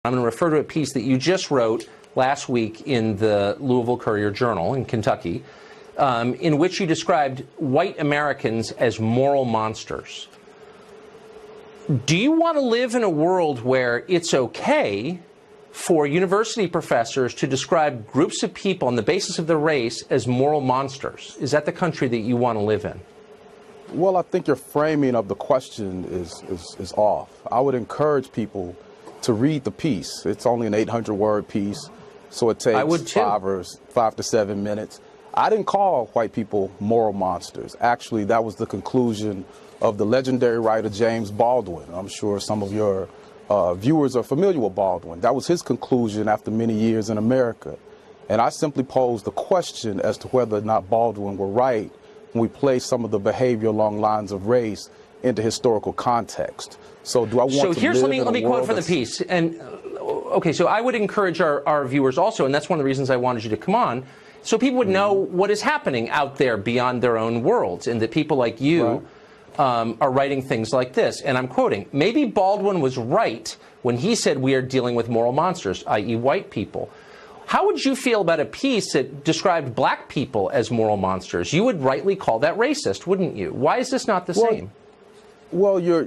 I'm going to refer to a piece that you just wrote last week in the Louisville Courier-Journal in Kentucky, in which you described white Americans as moral monsters. Do you want to live in a world where it's okay for university professors to describe groups of people on the basis of their race as moral monsters? Is that the country that you want to live in? Well, I think your framing of the question is off. I would encourage people to read the piece. It's only an 800-word piece, so it takes 5 to 7 minutes. I didn't call white people moral monsters. Actually, that was the conclusion of the legendary writer James Baldwin. I'm sure some of your viewers are familiar with Baldwin. That was his conclusion after many years in America. And I simply posed the question as to whether or not Baldwin were right when we place some of the behavior along lines of race into historical context. So do I want to live in a world? So let me quote from the piece. And okay, so I would encourage our viewers also, and that's one of the reasons I wanted you to come on, so people would know what is happening out there beyond their own worlds, and that people like you are writing things like this. And I'm quoting, maybe Baldwin was right when he said we are dealing with moral monsters, i.e. white people. How would you feel about a piece that described black people as moral monsters? You would rightly call that racist, wouldn't you? Why is this not the same? Well, you're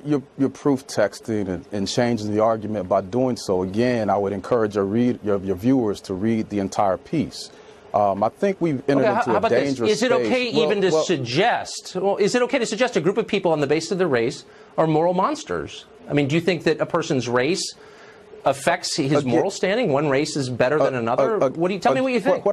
proof texting and changing the argument by doing so. Again, I would encourage your viewers to read the entire piece. I think we've entered into a dangerous space. Is it okay even to suggest? Well, is it okay to suggest a group of people on the basis of their race are moral monsters? I mean, do you think that a person's race affects his moral standing? One race is better than another. What do you tell me? What you think?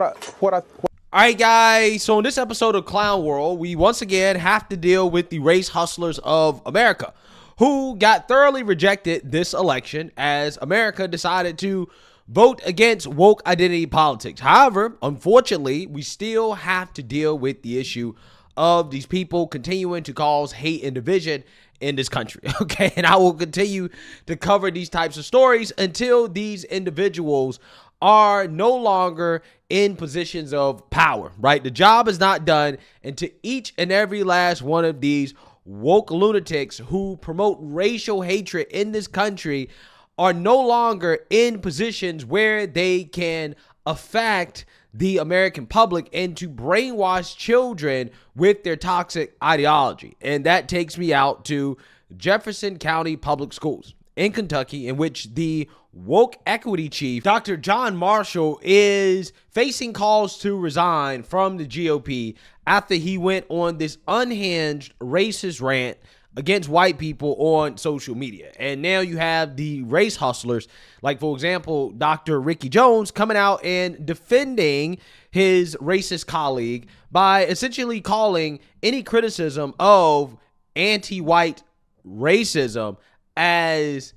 All right, guys, so in this episode of Clown World, we once again have to deal with the race hustlers of America, who got thoroughly rejected this election as America decided to vote against woke identity politics. However, unfortunately, we still have to deal with the issue of these people continuing to cause hate and division in this country, okay? And I will continue to cover these types of stories until these individuals are no longer in positions of power, right? The job is not done until each and every last one of these woke lunatics who promote racial hatred in this country are no longer in positions where they can affect the American public and to brainwash children with their toxic ideology. And that takes me out to Jefferson County Public Schools in Kentucky, in which the woke equity chief, Dr. John Marshall, is facing calls to resign from the GOP after he went on this unhinged racist rant against white people on social media. And now you have the race hustlers, like, for example, Dr. Ricky Jones coming out and defending his racist colleague by essentially calling any criticism of anti-white racism as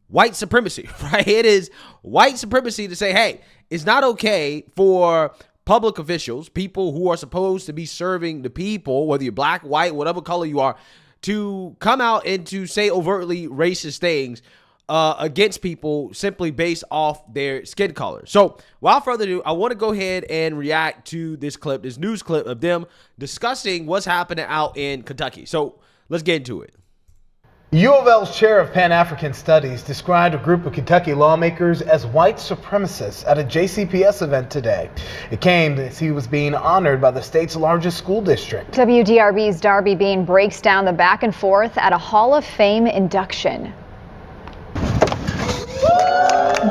white supremacy, right? It is white supremacy to say, hey, it's not okay for public officials, people who are supposed to be serving the people, whether you're black, white, whatever color you are, to come out and to say overtly racist things against people simply based off their skin color. So without further ado, I want to go ahead and react to this clip, this news clip of them discussing what's happening out in Kentucky. So let's get into it. U of L's chair of Pan-African Studies described a group of Kentucky lawmakers as white supremacists at a JCPS event today. It came as he was being honored by the state's largest school district. WDRB's Darby Bean breaks down the back and forth at a Hall of Fame induction.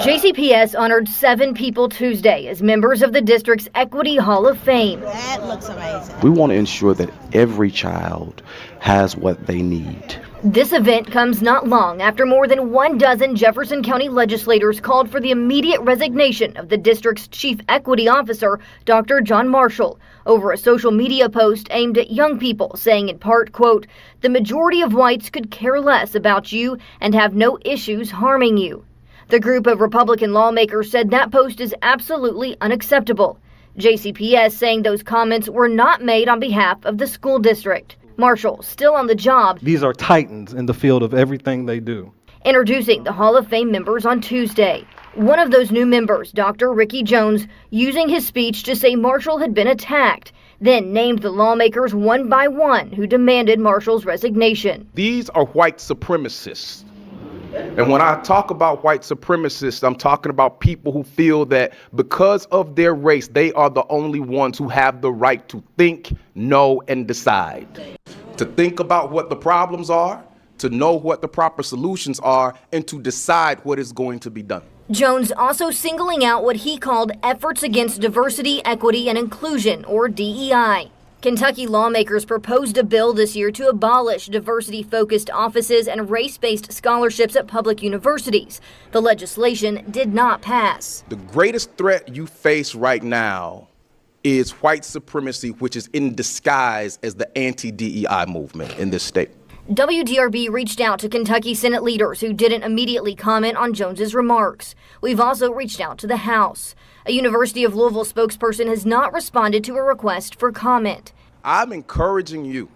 JCPS honored 7 people Tuesday as members of the district's Equity Hall of Fame. That looks amazing. We want to ensure that every child has what they need. This event comes not long after more than 12 Jefferson County legislators called for the immediate resignation of the district's chief equity officer, Dr. John Marshall, over a social media post aimed at young people, saying in part, quote, "The majority of whites could care less about you and have no issues harming you." The group of Republican lawmakers said that post is absolutely unacceptable. JCPS saying those comments were not made on behalf of the school district. Marshall, still on the job. These are titans in the field of everything they do. Introducing the Hall of Fame members on Tuesday. One of those new members, Dr. Ricky Jones, using his speech to say Marshall had been attacked, then named the lawmakers one by one who demanded Marshall's resignation. These are white supremacists. And when I talk about white supremacists, I'm talking about people who feel that because of their race, they are the only ones who have the right to think, know, and decide. To think about what the problems are, to know what the proper solutions are, and to decide what is going to be done. Jones also singling out what he called efforts against diversity, equity, and inclusion, or DEI. Kentucky lawmakers proposed a bill this year to abolish diversity-focused offices and race-based scholarships at public universities. The legislation did not pass. The greatest threat you face right now is white supremacy, which is in disguise as the anti-DEI movement in this state. WDRB reached out to Kentucky Senate leaders who didn't immediately comment on Jones's remarks. We've also reached out to the House. A University of Louisville spokesperson has not responded to a request for comment. I'm encouraging you,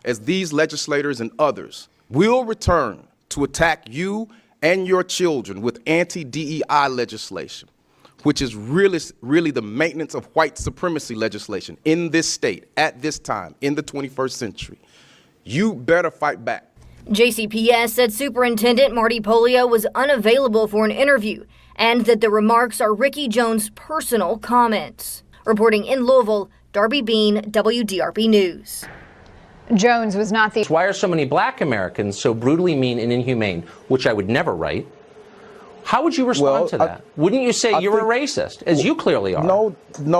as these legislators and others will return to attack you and your children with anti-DEI legislation, which is really the maintenance of white supremacy legislation in this state at this time in the 21st century. You better fight back. JCPS said Superintendent Marty Polio was unavailable for an interview and that the remarks are Ricky Jones' personal comments. Reporting in Louisville, Darby Bean, WDRB News. Jones was not the... Why are so many black Americans so brutally mean and inhumane, which I would never write? How would you respond to that? Wouldn't you say you're a racist, as you clearly are? No,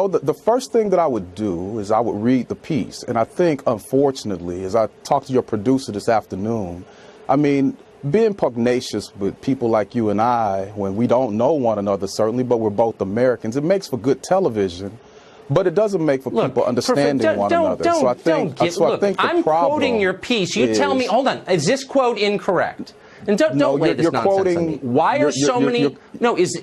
the first thing that I would do is I would read the piece. And I think, unfortunately, as I talked to your producer this afternoon, I mean, being pugnacious with people like you and I, when we don't know one another, certainly, but we're both Americans, it makes for good television. But it doesn't make for people understanding one another. So I think I'm quoting your piece. You tell me, hold on, is this quote incorrect? And don't lay this nonsense on me. Why are so many?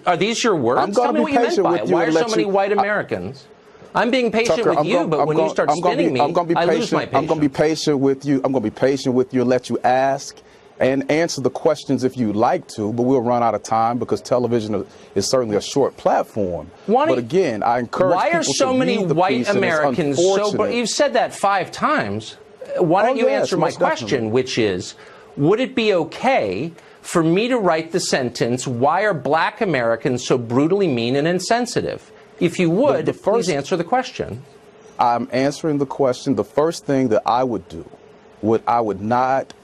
Are these your words? Tell me what you meant by it. Why are so many white Americans? I'm being patient with you, but when you start spinning me, I lose my patience. I'm going to be patient with you. I'm going to be patient with you and let you ask and answer the questions if you'd like to, but we'll run out of time because television is certainly a short platform. But again, I encourage people to read the piece. Why are so many white Americans so? You've said that 5 times. Why don't you answer my question, which is, would it be okay for me to write the sentence, why are black Americans so brutally mean and insensitive? If you would, please answer the question. I'm answering the question. The first thing that I would do, I would not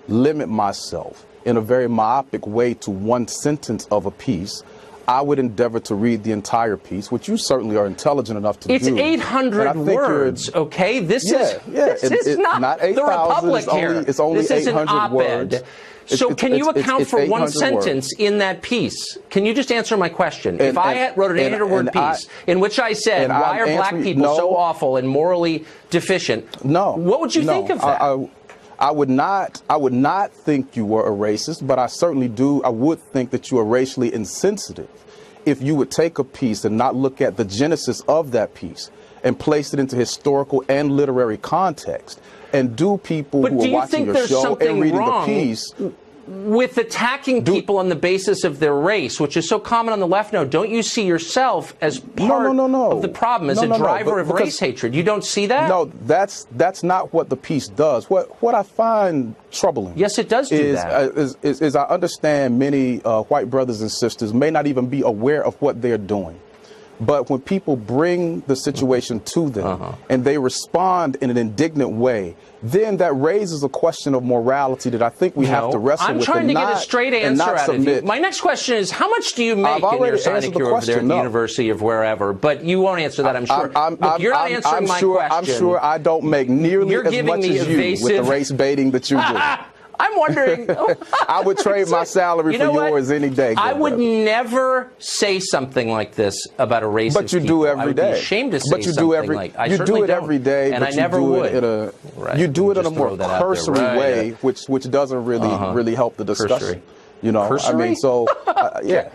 limit myself in a very myopic way to one sentence of a piece. I would endeavor to read the entire piece, which you certainly are intelligent enough to do. It's 800 words, okay? This is not the Republic here. It's only this 800 words. So can you account for one sentence in that piece? Can you just answer my question? If I wrote an 800-word piece in which I said, why are black people so awful and morally deficient, what would you think of that? I would not think you were a racist, but I would think that you are racially insensitive if you would take a piece and not look at the genesis of that piece and place it into historical and literary context. And do people who are watching your show and reading the piece with attacking people on the basis of their race, which is so common on the left now? Don't you see yourself as part of the problem, as a driver of race hatred? You don't see that? No, that's not what the piece does. What I find troubling, yes, it does do that. Is I understand many white brothers and sisters may not even be aware of what they're doing. But when people bring the situation to them and they respond in an indignant way, then that raises a question of morality that I think we have to wrestle with. I'm trying to get a straight answer out of you. My next question is, how much do you make in your sinecure over there at the University of wherever? But you won't answer that, I'm sure. Look, you're not answering my question. I'm sure I don't make nearly as much as you with the race baiting that you do. I'm wondering. I would trade my salary for yours any day. I would never say something like this about a racist. But you do every day. I would be ashamed to say something like I you do it every day, and I never would. You do it in a more cursory way, which doesn't really help the discussion. You know, I mean, so yeah.